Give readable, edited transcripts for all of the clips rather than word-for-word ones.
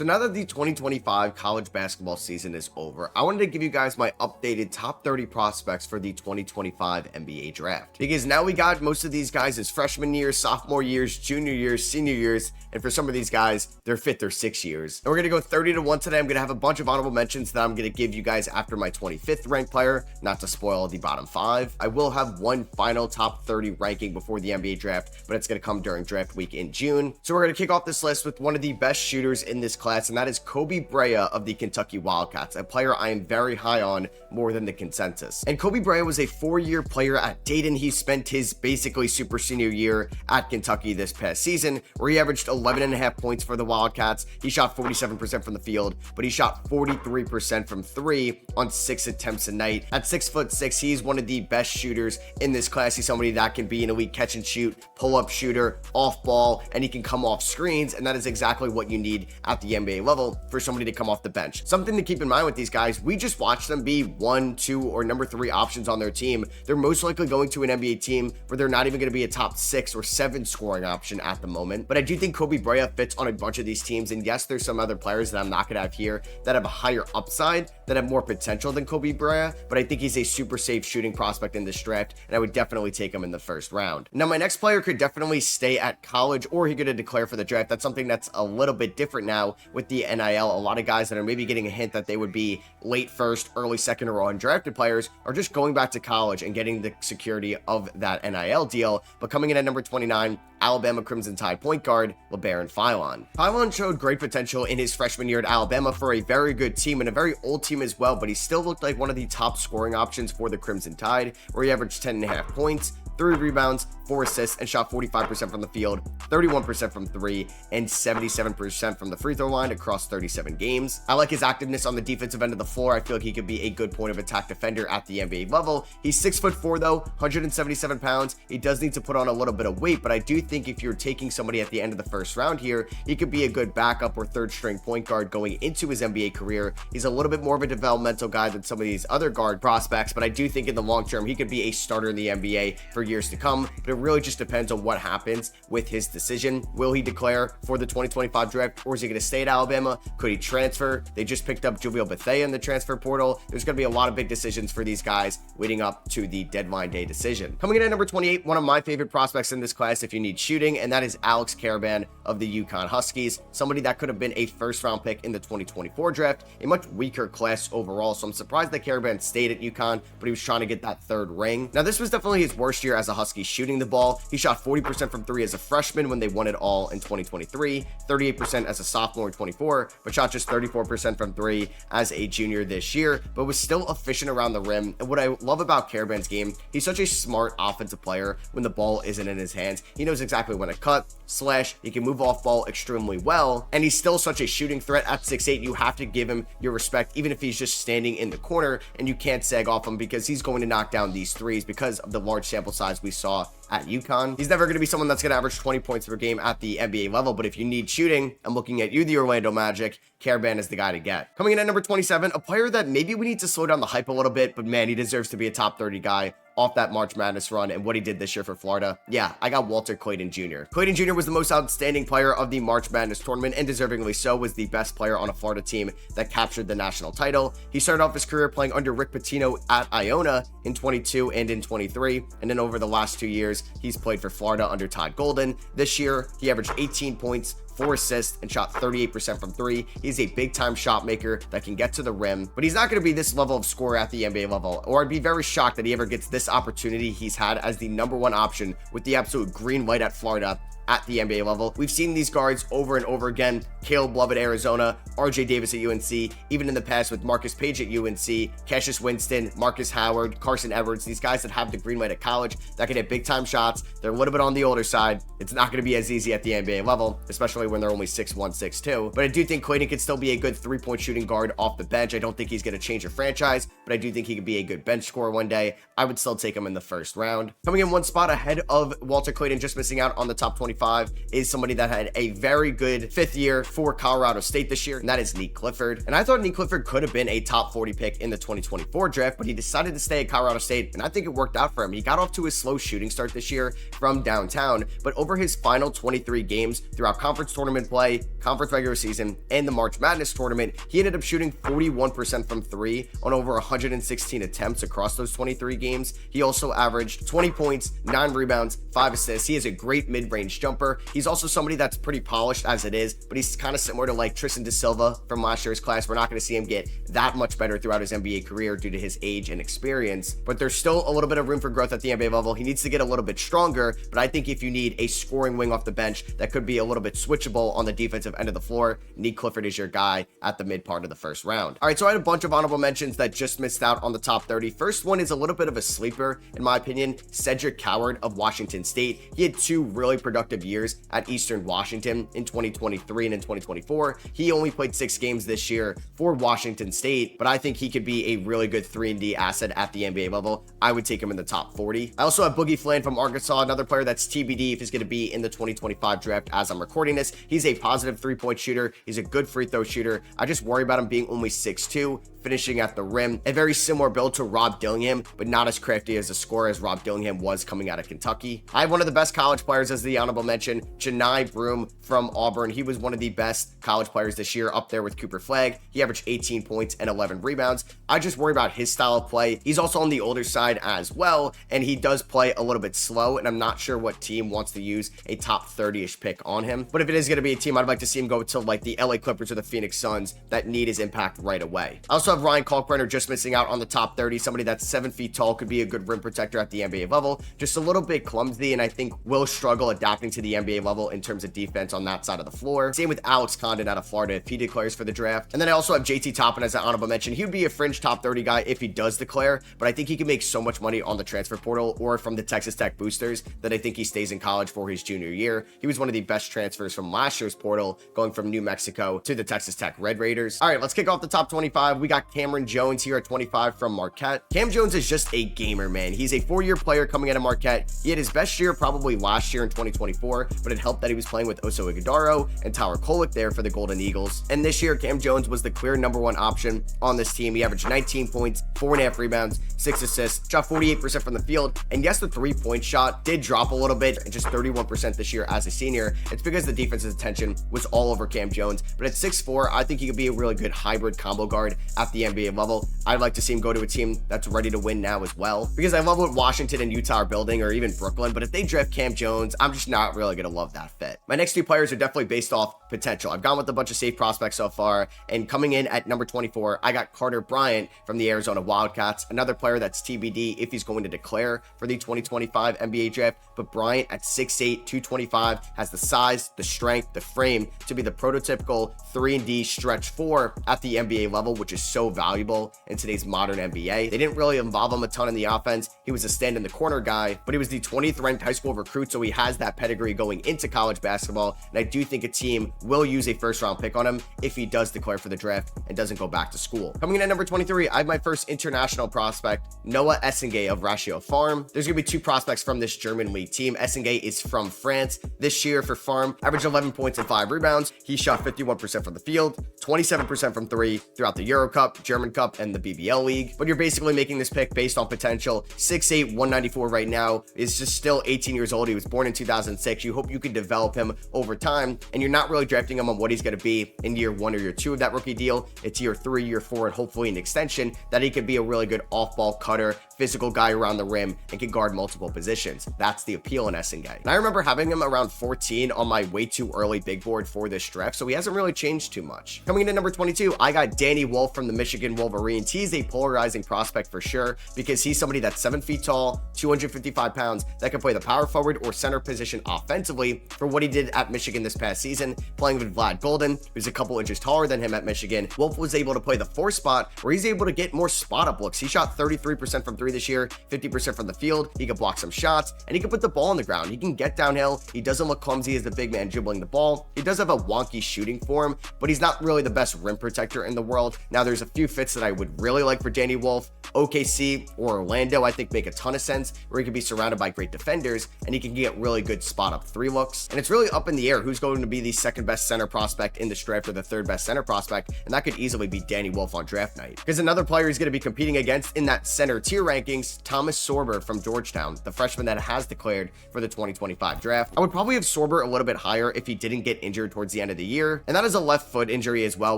So now that the 2025 college basketball season is over, I wanted to give you guys my updated top 30 prospects for the 2025 NBA draft. Because now we got most of these guys as freshman years, sophomore years, junior years, senior years, and for some of these guys, they're fifth or sixth years. And we're going to go 30 to 1 today. I'm going to have a bunch of honorable mentions that I'm going to give you guys after my 25th ranked player, not to spoil the bottom 5. I will have one final top 30 ranking before the NBA draft, but it's going to come during draft week in June. So we're going to kick off this list with one of the best shooters in this class, and that is Kobe Brea of the Kentucky Wildcats, a player I am very high on, more than the consensus. And Kobe Brea was a 4-year player at Dayton. He spent his basically super senior year at Kentucky this past season, where he averaged 11.5 points for the Wildcats. He shot 47% from the field, but he shot 43% from 3 on 6 attempts a night. At 6'6", he's one of the best shooters in this class. He's somebody that can be an elite catch and shoot, pull-up shooter, off ball, and he can come off screens, and that is exactly what you need at the NBA level for somebody to come off the bench. Something to keep in mind with these guys, we just watch them be 1, 2, or number 3 options on their team. They're most likely going to an NBA team where they're not even going to be a top 6 or 7 scoring option at the moment. But I do think Kobe Brea fits on a bunch of these teams, and yes, there's some other players that I'm not going to have here that have a higher upside, that have more potential than Kobe Brea, but I think he's a super safe shooting prospect in this draft, and I would definitely take him in the first round. Now, my next player could definitely stay at college, or he could declare for the draft. That's something that's a little bit different now with the NIL. A lot of guys that are maybe getting a hint that they would be late first, early second, or undrafted players are just going back to college and getting the security of that NIL deal. But coming in at number 29, Alabama Crimson Tide point guard, LeBaron Philon. Philon showed great potential in his freshman year at Alabama for a very good team and a very old team as well, but he still looked like one of the top scoring options for the Crimson Tide, where he averaged 10.5 points, 3 rebounds, 4 assists, and shot 45% from the field, 31% from 3, and 77% from the free throw line across 37 games. I like his activeness on the defensive end of the floor. I feel like he could be a good point of attack defender at the NBA level. He's 6'4" though, 177 pounds. He does need to put on a little bit of weight, but I do think if you're taking somebody at the end of the first round here, he could be a good backup or third string point guard going into his NBA career. He's a little bit more of a developmental guy than some of these other guard prospects, but I do think in the long term, he could be a starter in the NBA for years to come. But it really just depends on what happens with his decision. Will he declare for the 2025 draft, or is he going to stay at Alabama? Could he transfer? They just picked up Jovial Bethea in the transfer portal. There's going to be a lot of big decisions for these guys leading up to the deadline day decision. Coming in at number 28, one of my favorite prospects in this class if you need shooting, and that is Alex Karaban of the UConn Huskies, somebody that could have been a first round pick in the 2024 draft, a much weaker class overall. So I'm surprised that Karaban stayed at UConn, but he was trying to get that 3rd ring. Now, this was definitely his worst year as a Husky shooting the ball. He shot 40% from 3 as a freshman when they won it all in 2023, 38% as a sophomore in 24, but shot just 34% from 3 as a junior this year, but was still efficient around the rim. And what I love about Karaban's game, he's such a smart offensive player when the ball isn't in his hands. He knows exactly when to cut, slash, he can move off ball extremely well, and he's still such a shooting threat at 6'8". You have to give him your respect, even if he's just standing in the corner, and you can't sag off him because he's going to knock down these threes because of the large sample size we saw at UConn. He's never going to be someone that's going to average 20 points per game at the NBA level, but if you need shooting, I'm looking at you, the Orlando Magic. Karaban is the guy to get. Coming in at number 27, a player that maybe we need to slow down the hype a little bit, but man, he deserves to be a top 30 guy off that March Madness run and what he did this year for Florida. Yeah, I got Walter Clayton Jr. Clayton Jr. was the most outstanding player of the March Madness tournament, and deservingly so, was the best player on a Florida team that captured the national title. He started off his career playing under Rick Pitino at Iona in 22 and in 23, and then over the last 2 years, he's played for Florida under Todd Golden. This year, he averaged 18 points, 4 assists, and shot 38% from 3. He's a big-time shot maker that can get to the rim, but he's not going to be this level of scorer at the NBA level, or I'd be very shocked that he ever gets this opportunity he's had as the #1 option with the absolute green light at Florida at the NBA level. We've seen these guards over and over again. Caleb Love at Arizona, RJ Davis at UNC, even in the past with Marcus Page at UNC, Cassius Winston, Marcus Howard, Carson Edwards, these guys that have the green light at college that can hit big time shots. They're a little bit on the older side. It's not going to be as easy at the NBA level, especially when they're only 6'1", 6'2". But I do think Clayton could still be a good 3-point shooting guard off the bench. I don't think he's going to change your franchise, but but I do think he could be a good bench scorer one day. I would still take him in the first round. Coming in one spot ahead of Walter Clayton, just missing out on the top 25, is somebody that had a very good 5th year for Colorado State this year, and that is Nick Clifford. And I thought Nick Clifford could have been a top 40 pick in the 2024 draft, but he decided to stay at Colorado State, and I think it worked out for him. He got off to a slow shooting start this year from downtown, but over his final 23 games throughout conference tournament play, conference regular season, and the March Madness tournament, he ended up shooting 41% from 3 on over 116 attempts across those 23 games. He also averaged 20 points, 9 rebounds, 5 assists. He is a great mid-range jumper. He's also somebody that's pretty polished as it is, but he's kind of similar to like Tristan Da Silva from last year's class. We're not going to see him get that much better throughout his NBA career due to his age and experience, but there's still a little bit of room for growth at the NBA level. He needs to get a little bit stronger, but I think if you need a scoring wing off the bench that could be a little bit switchable on the defensive end of the floor, Nick Clifford is your guy at the mid part of the first round. All right, so I had a bunch of honorable mentions that just missed out on the top 30. First one is a little bit of a sleeper, in my opinion, Cedric Coward of Washington State. He had 2 really productive years at Eastern Washington in 2023 and in 2024. He only played 6 games this year for Washington State, but I think he could be a really good 3-and-D asset at the NBA level. I would take him in the top 40. I also have Boogie Flan from Arkansas, another player that's TBD if he's going to be in the 2025 draft as I'm recording this. He's a positive 3-point shooter. He's a good free throw shooter. I just worry about him being only 6'2", finishing at the rim. A very similar build to Rob Dillingham, but not as crafty as a scorer as Rob Dillingham was coming out of Kentucky. I have one of the best college players as the honorable mention, Janai Broome from Auburn. He was one of the best college players this year, up there with Cooper Flagg. He averaged 18 points and 11 rebounds. I just worry about his style of play. He's also on the older side as well, and he does play a little bit slow, and I'm not sure what team wants to use a top 30-ish pick on him. But if it is going to be a team, I'd like to see him go to like the LA Clippers or the Phoenix Suns that need his impact right away. I also have Ryan Kalkbrenner just missing out on the top 30, somebody that's 7 feet tall, could be a good rim protector at the NBA level, just a little bit clumsy, and I think will struggle adapting to the NBA level in terms of defense on that side of the floor. Same with Alex Condon out of Florida if he declares for the draft. And then I also have JT Toppin as an honorable mention. He would be a fringe top 30 guy if he does declare, but I think he can make so much money on the transfer portal or from the Texas Tech boosters that I think he stays in college for his junior year. He was one of the best transfers from last year's portal, going from New Mexico to the Texas Tech Red Raiders. All right, let's kick off the top 25. We got Cameron Jones here at 25 from Marquette. Cam Jones is just a gamer, man. He's a 4-year player coming out of Marquette. He had his best year probably last year in 2024, but it helped that he was playing with Oso Ighodaro and Tyler Kolek there for the Golden Eagles. And this year, Cam Jones was the clear #1 option on this team. He averaged 19 points, 4.5 rebounds, 6 assists, shot 48% from the field. And yes, the 3-point shot did drop a little bit, just 31% this year as a senior. It's because the defense's attention was all over Cam Jones. But at 6'4", I think he could be a really good hybrid combo guard at the NBA level. I'd like to see him go to a team that's ready to win now as well, because I love what Washington and Utah are building, or even Brooklyn, but if they draft Cam Jones, I'm just not really going to love that fit. My next 2 players are definitely based off potential. I've gone with a bunch of safe prospects so far, and coming in at number 24, I got Carter Bryant from the Arizona Wildcats, another player that's TBD if he's going to declare for the 2025 NBA draft, but Bryant at 6'8", 225 has the size, the strength, the frame to be the prototypical 3-and-D stretch 4 at the NBA level, which is so valuable in today's modern NBA. They didn't really involve him a ton in the offense. He was a stand in the corner guy, but he was the 20th ranked high school recruit, so he has that pedigree going into college basketball, and I do think a team will use a first-round pick on him if he does declare for the draft and doesn't go back to school. Coming in at number 23, I have my first international prospect, Noah Essengay of Ratio Farm. There's going to be 2 prospects from this German league team. Essengay is from France. This year for Farm, averaged 11 points and 5 rebounds. He shot 51% from the field, 27% from 3 throughout the Euro Cup, German Cup, and the BBL League. But you're basically making this pick based on potential. 6'8", 194 right now, is just still 18 years old. He was born in 2006. You hope you can develop him over time, and you're not really drafting him on what he's going to be in year 1 or year 2 of that rookie deal. It's year 3, year 4, and hopefully an extension that he could be a really good off-ball cutter, physical guy around the rim, and can guard multiple positions. That's the appeal in Essengay. And I remember having him around 14 on my way too early big board for this draft, so he hasn't really changed too much. Coming into number 22, I got Danny Wolf from the Michigan Wolverines. He's a polarizing prospect for sure, because he's somebody that's 7 feet tall, 255 pounds, that can play the power forward or center position offensively for what he did at Michigan this past season, playing with Vlad Golden, who's a couple inches taller than him at Michigan. Wolf was able to play the 4 spot, where he's able to get more spot-up looks. He shot 33% from 3 this year, 50% from the field. He could block some shots, and he can put the ball on the ground. He can get downhill. He doesn't look clumsy as the big man dribbling the ball. He does have a wonky shooting form, but he's not really the best rim protector in the world. Now, there's a few fits that I would really like for Danny Wolf. OKC or Orlando, I think, make a ton of sense, where he can be surrounded by great defenders and he can get really good spot up 3 looks. And it's really up in the air who's going to be the second best center prospect in this draft or the third best center prospect, and that could easily be Danny Wolf on draft night. Because another player he's going to be competing against in that center tier rankings, Thomas Sorber from Georgetown, the freshman that has declared for the 2025 draft. I would probably have Sorber a little bit higher if he didn't get injured towards the end of the year, and that is a left foot injury as well,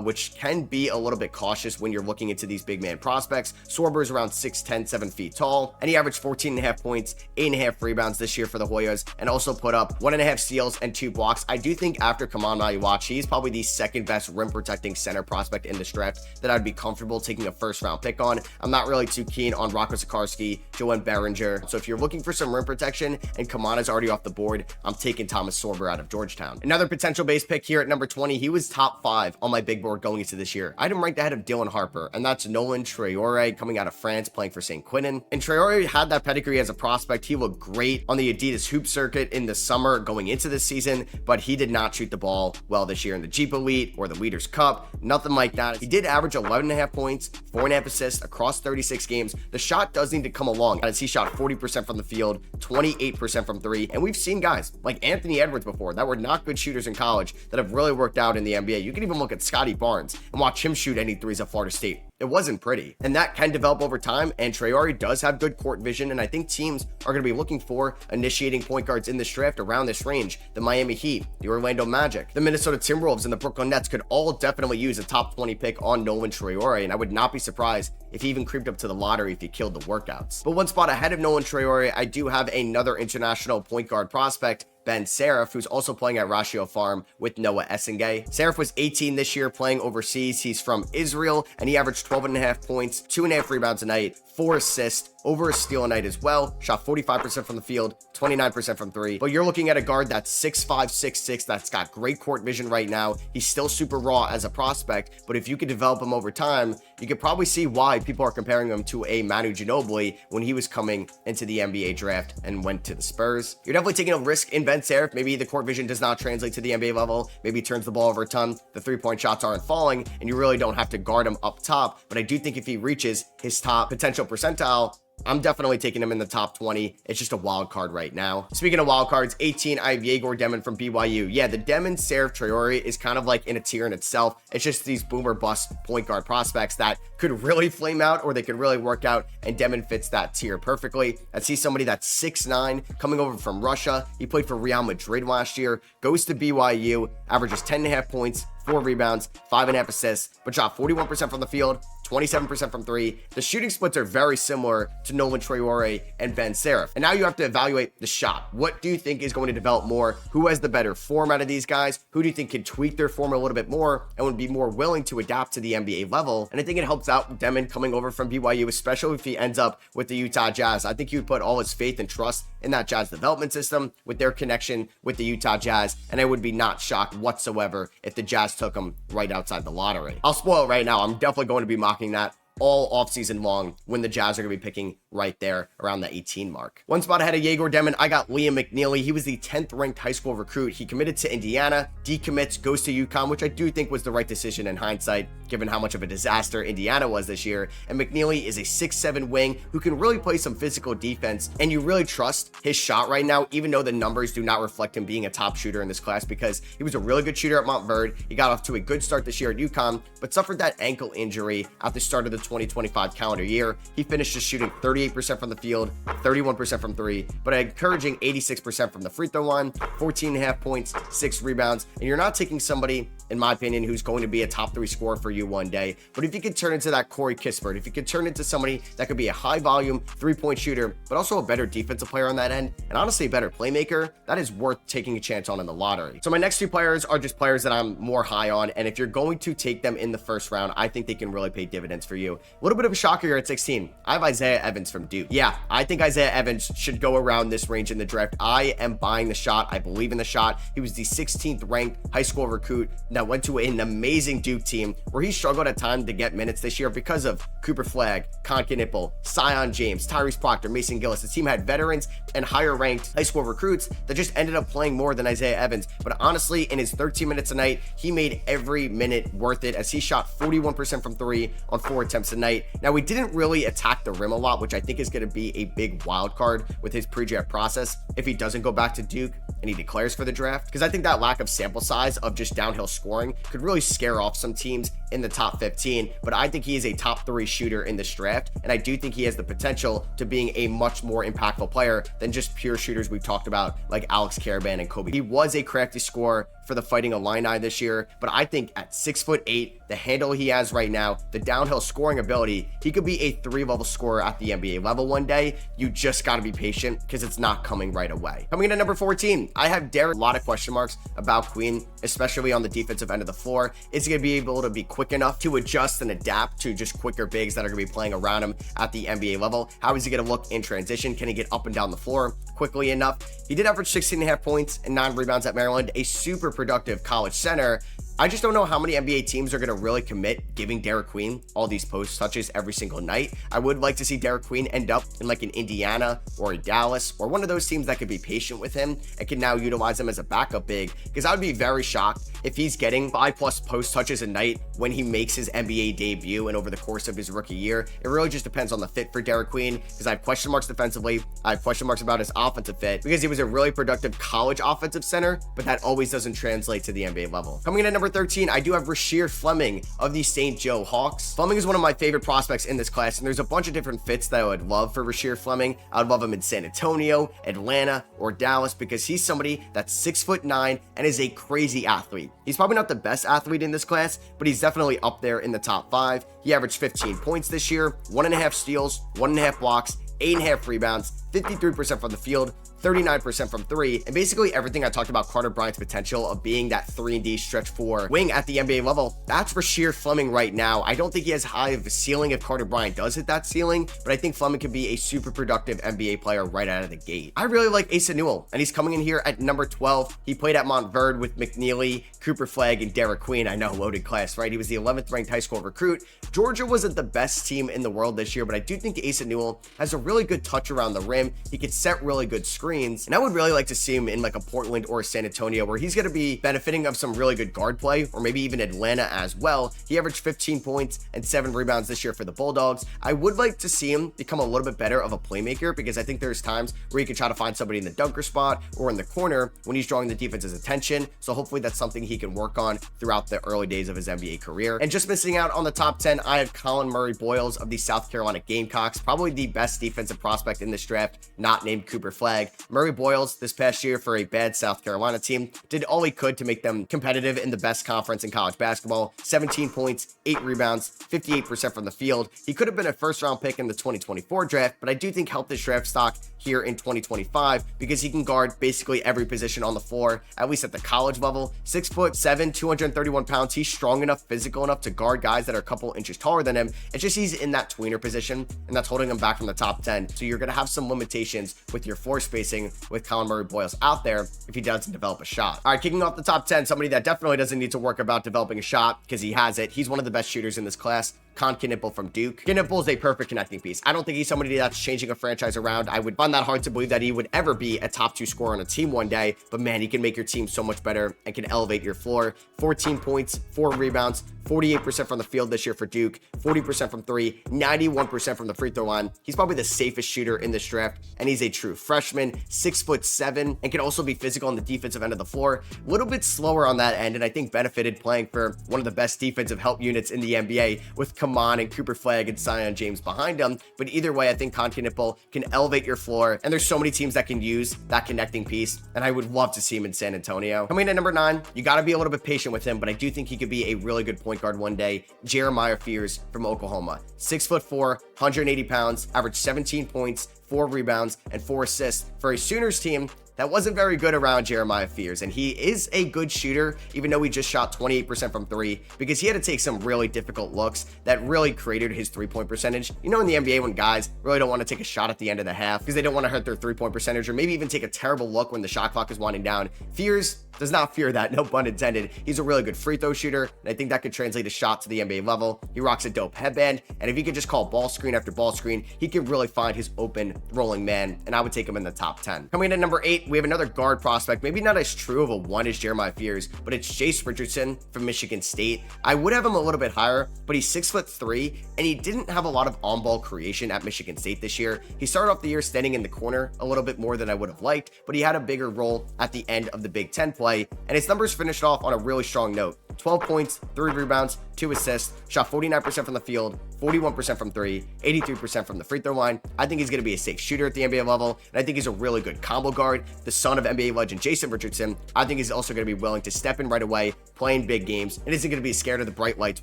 which can be a little bit cautious when you're looking into these big man prospects. Sorber is around 6'10", 7 feet tall, and he averaged 14.5 points, 8.5 rebounds this year for the Hoyas, and also put up 1.5 steals and 2 blocks. I do think after Kaman Maliwachi, he's probably the second best rim protecting center prospect in this draft that I'd be comfortable taking a first round pick on. I'm not really too keen on Rocco Sikorsky, Joanne Berenger. So if you're looking for some rim protection and Kaman is already off the board, I'm taking Thomas Sorber out of Georgetown. Another potential base pick here at number 20. He was top 5 on my big board going into this year. I had him ranked ahead of Dylan Harper, and that's Nolan Traore coming out of France playing for St. Quentin. And Traore had that pedigree as a prospect. He looked great on the Adidas hoop circuit in the summer going into this season, but he did not shoot the ball well this year in the Jeep Elite or the Leaders Cup, nothing like that. He did average 11.5 points, 4.5 assists across 36 games. The shot does need to come along, as he shot 40% from the field, 28% from 3, and we've seen guys like Anthony Edwards before that were not good shooters in college that have really worked out in the NBA. You can even look at Scotty Barnes and watch him shoot any threes at Florida State. It wasn't pretty, and that can develop over time, and Traore does have good court vision, and I think teams are going to be looking for initiating point guards in this draft around this range. The Miami Heat, the Orlando Magic, the Minnesota Timberwolves, and the Brooklyn Nets could all definitely use a top 20 pick on Nolan Traore, and I would not be surprised if he even creeped up to the lottery if he killed the workouts. But one spot ahead of Nolan Traore, I do have another international point guard prospect, Ben Seraph, who's also playing at Ratio Farm with Noah Essengay. Seraph was 18 this year playing overseas. He's from Israel, and he averaged 12.5 points, 2.5 rebounds a night, 4 assists, over a steal a night as well. Shot 45% from the field, 29% from 3. But you're looking at a guard that's 6'5", 6'6", that's got great court vision right now. He's still super raw as a prospect, but if you could develop him over time, you could probably see why people are comparing him to a Manu Ginobili when he was coming into the NBA draft and went to the Spurs. You're definitely taking a risk in Ben Seraph. Maybe the court vision does not translate to the NBA level. Maybe he turns the ball over a ton. The 3-point shots aren't falling, and you really don't have to guard him up top. But I do think if he reaches his top potential percentile, I'm definitely taking him in the top 20. It's just a wild card right now. Speaking of wild cards, 18, I have Yegor Demon from BYU. Yeah, the Demon Seraph Traore is kind of like in a tier in itself. It's just these boomer bust point guard prospects that could really flame out or they could really work out, and Demon fits that tier perfectly. I see somebody that's 6'9", coming over from Russia. He played for Real Madrid last year, goes to BYU, averages 10.5 points, 4 rebounds, 5.5 assists, but shot 41% from the field, 27% from 3. The shooting splits are very similar to Nolan Traore and Ben Seraph. And now you have to evaluate the shot. What do you think is going to develop more? Who has the better form out of these guys? Who do you think can tweak their form a little bit more and would be more willing to adapt to the NBA level? And I think it helps out Demon coming over from BYU, especially if he ends up with the Utah Jazz. I think he would put all his faith and trust in that Jazz development system with their connection with the Utah Jazz, and I would be not shocked whatsoever if the Jazz took him right outside the lottery. I'll spoil it right now. I'm definitely going to be mocking that all offseason long when the Jazz are going to be picking right there around the 18 mark. One spot ahead of Yegor Demon, I got Liam McNeely. He was the 10th ranked high school recruit. He committed to Indiana, decommits, goes to UConn, which I do think was the right decision in hindsight, given how much of a disaster Indiana was this year. And McNeely is a 6'7" wing who can really play some physical defense, and you really trust his shot right now, even though the numbers do not reflect him being a top shooter in this class, because he was a really good shooter at Montverde. He got off to a good start this year at UConn, but suffered that ankle injury at the start of the 2025 calendar year. He finished just shooting 38% from the field, 31% from 3, but an encouraging 86% from the free throw line, 14.5 points, 6 rebounds, and you're not taking somebody, in my opinion, who's going to be a top 3 scorer for you one day. But if you could turn into that Corey Kispert, if you could turn into somebody that could be a high volume 3-point shooter, but also a better defensive player on that end, and honestly a better playmaker, that is worth taking a chance on in the lottery. So my next 2 players are just players that I'm more high on, and if you're going to take them in the first round, I think they can really pay dividends for you. you. A little bit of a shocker here at 16. I have Isaiah Evans from Duke. Yeah, I think Isaiah Evans should go around this range in the draft. I am buying the shot. I believe in the shot. He was the 16th ranked high school recruit that went to an amazing Duke team where he struggled at times to get minutes this year because of Cooper Flagg, Con Knipple, Sion James, Tyrese Proctor, Mason Gillis. The team had veterans and higher ranked high school recruits that just ended up playing more than Isaiah Evans. But honestly, in his 13 minutes a night, he made every minute worth it as he shot 41% from 3 on 4 attempts a night. Now, we didn't really attack the rim a lot, which I think is going to be a big wild card with his pre-draft process if he doesn't go back to Duke and he declares for the draft, because I think that lack of sample size of just downhill scoring could really scare off some teams in the top 15. But I think he is a top 3 shooter in this draft, and I do think he has the potential to being a much more impactful player than just pure shooters we've talked about like Alex Caravan and Kobe. He was a crafty scorer for the Fighting Illini this year, but I think at 6'8", the handle he has right now, the downhill scoring ability, he could be a 3-level scorer at the NBA level one day. You just got to be patient because it's not coming right away. Coming in at number 14, I have Derek. A lot of question marks about Queen, especially on the defensive end of the floor. Is he going to be able to be quick enough to adjust and adapt to just quicker bigs that are going to be playing around him at the NBA level? How is he going to look in transition? Can he get up and down the floor quickly enough? He did average 16.5 points and 9 rebounds at Maryland, a super productive college center. I just don't know how many NBA teams are going to really commit giving Derek Queen all these post touches every single night. I would like to see Derek Queen end up in like an Indiana or a Dallas or one of those teams that could be patient with him and can now utilize him as a backup big, because I would be very shocked if he's getting 5+ post touches a night when he makes his NBA debut and over the course of his rookie year. It really just depends on the fit for Derek Queen, because I have question marks defensively. I have question marks about his offensive fit because he was a really productive college offensive center, but that always doesn't translate to the NBA level. Coming in at number 13, I do have Rasheer Fleming of the St. Joe Hawks. Fleming is one of my favorite prospects in this class, and there's a bunch of different fits that I would love for Rasheer Fleming. I would love him in San Antonio, Atlanta, or Dallas, because he's somebody that's 6'9" and is a crazy athlete. He's probably not the best athlete in this class, but he's definitely up there in the top 5. He averaged 15 points this year, 1.5 steals, 1.5 blocks, 8.5 rebounds, 53% from the field, 39% from 3, and basically everything I talked about Carter Bryant's potential of being that 3-and-D stretch 4 wing at the NBA level. That's Rasheer Fleming right now. I don't think he has high of a ceiling if Carter Bryant does hit that ceiling, but I think Fleming could be a super productive NBA player right out of the gate. I really like Asa Newell, and he's coming in here at number 12. He played at Montverde with McNeely, Cooper Flagg, and Derek Queen. I know, loaded class, right? He was the 11th ranked high school recruit. Georgia wasn't the best team in the world this year, but I do think Asa Newell has a really good touch around the rim. He could set really good screens, and I would really like to see him in like a Portland or San Antonio where he's going to be benefiting of some really good guard play, or maybe even Atlanta as well. He averaged 15 points and 7 rebounds this year for the Bulldogs. I would like to see him become a little bit better of a playmaker, because I think there's times where he can try to find somebody in the dunker spot or in the corner when he's drawing the defense's attention. So hopefully that's something he can work on throughout the early days of his NBA career. And just missing out on the top 10, I have Colin Murray Boyles of the South Carolina Gamecocks, probably the best defensive prospect in this draft, not named Cooper Flagg. Murray Boyles this past year for a bad South Carolina team did all he could to make them competitive in the best conference in college basketball. 17 points, 8 rebounds, 58% from the field. He could have been a first-round pick in the 2024 draft, but I do think helped his draft stock here in 2025 because he can guard basically every position on the floor, at least at the college level. 6'7", 231 pounds. He's strong enough, physical enough to guard guys that are a couple inches taller than him. It's just he's in that tweener position, and that's holding him back from the top 10. So you're going to have some limitations with your floor spacing with Colin Murray Boyles out there if he doesn't develop a shot. All right, kicking off the top 10, somebody that definitely doesn't need to work about developing a shot because he has it. He's one of the best shooters in this class. Con Knipple from Duke. Knipple is a perfect connecting piece. I don't think he's somebody that's changing a franchise around. I would find that hard to believe that he would ever be a top 2 scorer on a team one day, but man, he can make your team so much better and can elevate your floor. 14 points, 4 rebounds, 48% from the field this year for Duke, 40% from 3, 91% from the free throw line. He's probably the safest shooter in this draft, and he's a true freshman, 6'7", and can also be physical on the defensive end of the floor. A little bit slower on that end, and I think benefited playing for one of the best defensive help units in the NBA with Kaman and Cooper Flagg and Sion James behind him. But either way, I think Con Knipple can elevate your floor, and there's so many teams that can use that connecting piece, and I would love to see him in San Antonio. Coming in at number 9, you got to be a little bit patient with him, but I do think he could be a really good point guard one day. Jeremiah Fears from Oklahoma. 6'4", 180 pounds, averaged 17 points, 4 rebounds, and 4 assists for a Sooners team that wasn't very good around Jeremiah Fears. And he is a good shooter, even though he just shot 28% from 3, because he had to take some really difficult looks that really created his 3-point percentage. You know, in the NBA, when guys really don't want to take a shot at the end of the half because they don't want to hurt their 3-point percentage, or maybe even take a terrible look when the shot clock is winding down, Fears does not fear that, no pun intended. He's a really good free throw shooter, and I think that could translate a shot to the NBA level. He rocks a dope headband, and if he could just call ball screen after ball screen, he can really find his open rolling man, and I would take him in the top 10. Coming in at number 8, we have another guard prospect, maybe not as true of a 1 as Jeremiah Fears, but it's Jace Richardson from Michigan State. I would have him a little bit higher, but he's 6'3", and he didn't have a lot of on-ball creation at Michigan State this year. He started off the year standing in the corner a little bit more than I would have liked, but he had a bigger role at the end of the Big Ten play, and his numbers finished off on a really strong note. 12 points, 3 rebounds, 2 assists, shot 49% from the field, 41% from 3, 83% from the free throw line. I think he's going to be a safe shooter at the NBA level, and I think he's a really good combo guard. The son of NBA legend Jason Richardson, I think he's also going to be willing to step in right away, playing big games, and isn't going to be scared of the bright lights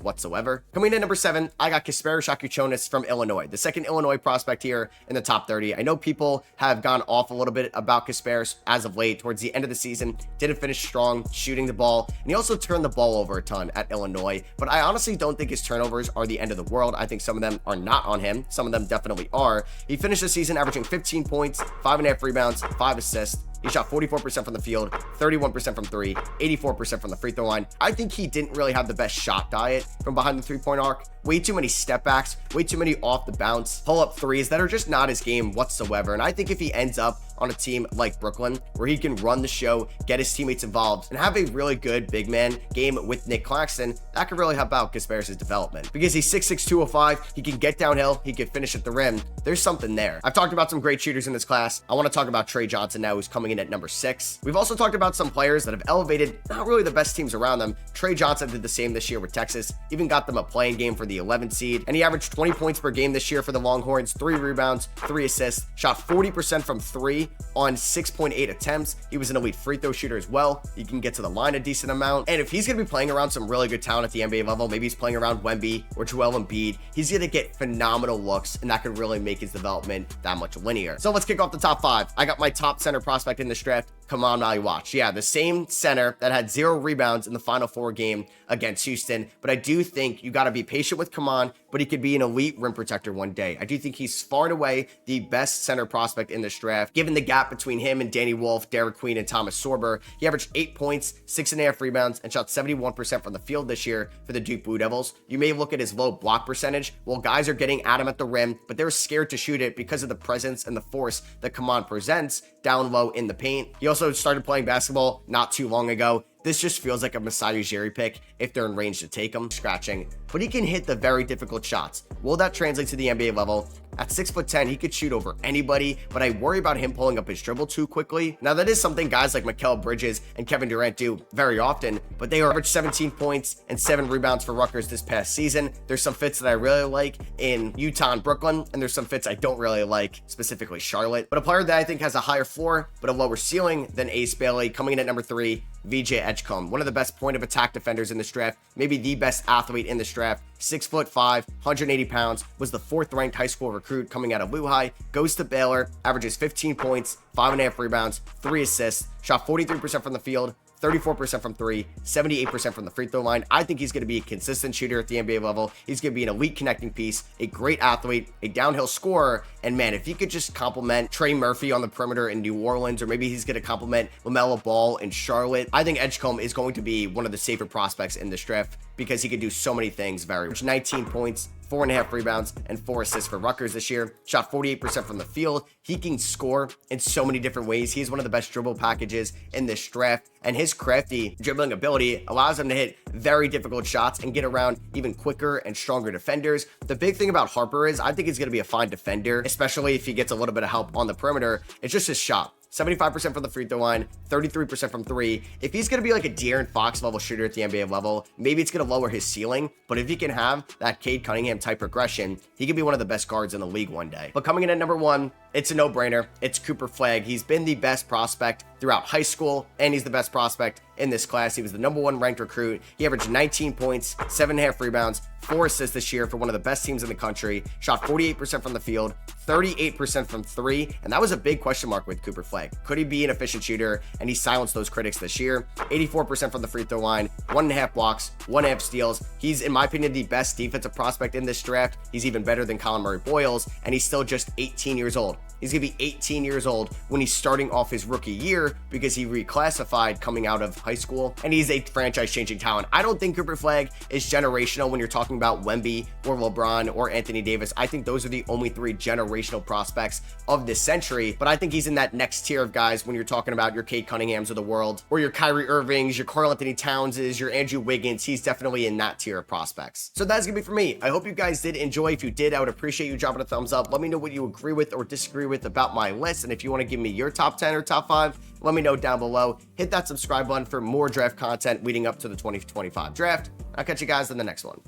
whatsoever. Coming in at number 7, I got Kasparas Shakuchonis from Illinois, the second Illinois prospect here in the top 30. I know people have gone off a little bit about Kasparas as of late. Towards the end of the season, didn't finish strong shooting the ball, and he also turned the ball over a ton at Illinois, but I honestly don't think his turnovers are the end of the world. I think some of them are not on him. Some of them definitely are. He finished the season averaging 15 points, 5.5 rebounds, 5 assists. He shot 44% from the field, 31% from 3, 84% from the free throw line. I think he didn't really have the best shot diet from behind the 3-point arc. Way too many step backs, way too many off the bounce, pull-up threes that are just not his game whatsoever. And I think if he ends up on a team like Brooklyn, where he can run the show, get his teammates involved, and have a really good big man game with Nick Claxton, that could really help out Kasparas' development. Because he's 6'6", 205, he can get downhill, he can finish at the rim. There's something there. I've talked about some great shooters in this class. I want to talk about Trey Johnson now, who's coming in at number 6. We've also talked about some players that have elevated not really the best teams around them. Trey Johnson did the same this year with Texas, even got them a playing game for the 11th seed, and he averaged 20 points per game this year for the Longhorns, 3 rebounds, 3 assists, shot 40% from 3 on 6.8 attempts. He was an elite free throw shooter as well. He can get to the line a decent amount, and if he's going to be playing around some really good talent at the NBA level, maybe he's playing around Wemby or Joel Embiid, he's going to get phenomenal looks, and that could really make his development that much linear. So let's kick off the top 5. I got my top center prospect in this draft, Kaman Maliwatch. Yeah, the same center that had 0 rebounds in the Final Four game against Houston, but I do think you got to be patient with Kaman, but he could be an elite rim protector one day. I do think he's far and away the best center prospect in this draft, given the gap between him and Danny Wolf, Derek Queen, and Thomas Sorber. He averaged 8 points, 6.5 rebounds, and shot 71% from the field this year for the Duke Blue Devils. You may look at his low block percentage. Well, guys are getting at him at the rim, but they're scared to shoot it because of the presence and the force that Kaman presents down low in the paint. He also started playing basketball not too long ago. This just feels like a Masai Ujiri pick if they're in range to take him, scratching. But he can hit the very difficult shots. Will that translate to the NBA level? At 6'10", he could shoot over anybody, but I worry about him pulling up his dribble too quickly. Now, that is something guys like Mikal Bridges and Kevin Durant do very often, but they averaged 17 points and 7 rebounds for Rutgers this past season. There's some fits that I really like in Utah and Brooklyn, and there's some fits I don't really like, specifically Charlotte. But a player that I think has a higher floor, but a lower ceiling than Ace Bailey, coming in at number 3, VJ Edgecombe, one of the best point of attack defenders in this draft, maybe the best athlete in this draft. 6'5", 180 pounds, was the 4th ranked high school recruit coming out of Lehigh High, goes to Baylor, averages 15 points, 5.5 rebounds, 3 assists, shot 43% from the field, 34% from 3, 78% from the free throw line. I think he's going to be a consistent shooter at the NBA level. He's going to be an elite connecting piece, a great athlete, a downhill scorer, and man, if he could just complement Trey Murphy on the perimeter in New Orleans, or maybe he's going to complement LaMelo Ball in Charlotte, I think Edgecombe is going to be one of the safer prospects in this draft because he could do so many things very well. 19 points, 4.5 rebounds, and 4 assists for Rutgers this year. Shot 48% from the field. He can score in so many different ways. He's one of the best dribble packages in this draft, and his crafty dribbling ability allows him to hit very difficult shots and get around even quicker and stronger defenders. The big thing about Harper is I think he's going to be a fine defender, especially if he gets a little bit of help on the perimeter. It's just his shot. 75% from the free throw line, 33% from 3. If he's going to be like a De'Aaron Fox level shooter at the NBA level, maybe it's going to lower his ceiling, but if he can have that Cade Cunningham type progression, he could be one of the best guards in the league one day. But coming in at number 1, it's a no-brainer. It's Cooper Flagg. He's been the best prospect throughout high school, and he's the best prospect in this class. He was the number 1 ranked recruit. He averaged 19 points, 7.5 rebounds, 4 assists this year for one of the best teams in the country, shot 48% from the field, 38% from 3, and that was a big question mark with Cooper Flagg. Could he be an efficient shooter? And he silenced those critics this year. 84% from the free throw line, 1.5 blocks, 1.5 steals. He's, in my opinion, the best defensive prospect in this draft. He's even better than Colin Murray-Boyles, and he's still just 18 years old. He's going to be 18 years old when he's starting off his rookie year because he reclassified coming out of high school, and he's a franchise-changing talent. I don't think Cooper Flagg is generational when you're talking about Wemby or LeBron or Anthony Davis. I think those are the only 3 generational prospects of this century, but I think he's in that next tier of guys when you're talking about your Cade Cunninghams of the world, or your Kyrie Irvings, your Karl Anthony Townses, your Andrew Wiggins. He's definitely in that tier of prospects. So that's going to be for me. I hope you guys did enjoy. If you did, I would appreciate you dropping a thumbs up. Let me know what you agree with or disagree with about my list, and if you want to give me your top 10 or top 5, let me know down below. Hit that subscribe button for more draft content leading up to the 2025 draft. I'll catch you guys in the next one.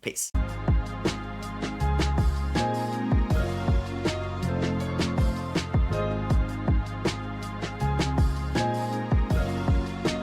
Peace.